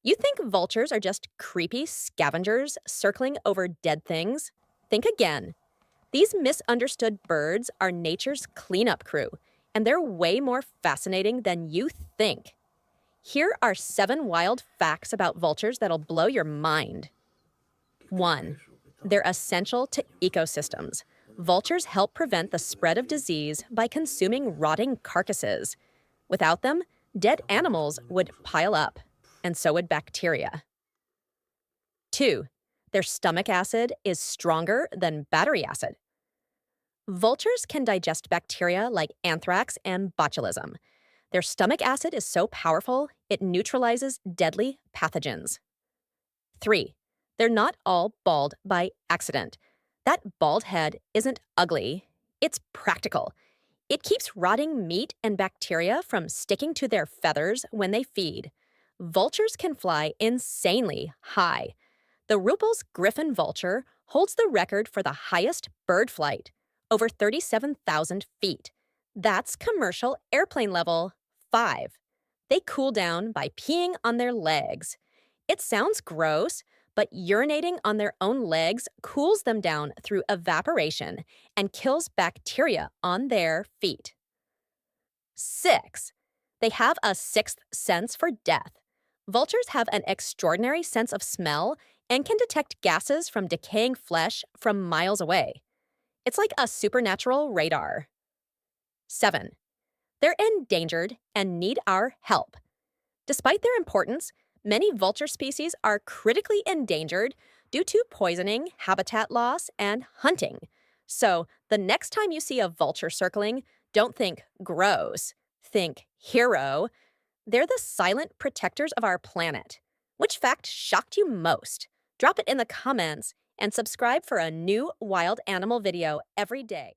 You think vultures are just creepy scavengers circling over dead things? Think again. These misunderstood birds are nature's cleanup crew, and they're way more fascinating than you think. Here are 7 wild facts about vultures that'll blow your mind. 1. They're essential to ecosystems. Vultures help prevent the spread of disease by consuming rotting carcasses. Without them, dead animals would pile up, and so would bacteria. 2. Their stomach acid is stronger than battery acid. Vultures can digest bacteria like anthrax and botulism. Their stomach acid is so powerful, it neutralizes deadly pathogens. 3. They're not all bald by accident. That bald head isn't ugly, it's practical. It keeps rotting meat and bacteria from sticking to their feathers when they feed. Vultures can fly insanely high. The Ruppel's griffon vulture holds the record for the highest bird flight, over 37,000 feet. That's commercial airplane level 5. They cool down by peeing on their legs. It sounds gross, but urinating on their own legs cools them down through evaporation and kills bacteria on their feet. 6. They have a sixth sense for death. Vultures have an extraordinary sense of smell and can detect gases from decaying flesh from miles away. It's like a supernatural radar. 7. They're endangered and need our help. Despite their importance, many vulture species are critically endangered due to poisoning, habitat loss, and hunting. So, the next time you see a vulture circling, don't think gross, think hero. They're the silent protectors of our planet. Which fact shocked you most? Drop it in the comments and subscribe for a new wild animal video every day.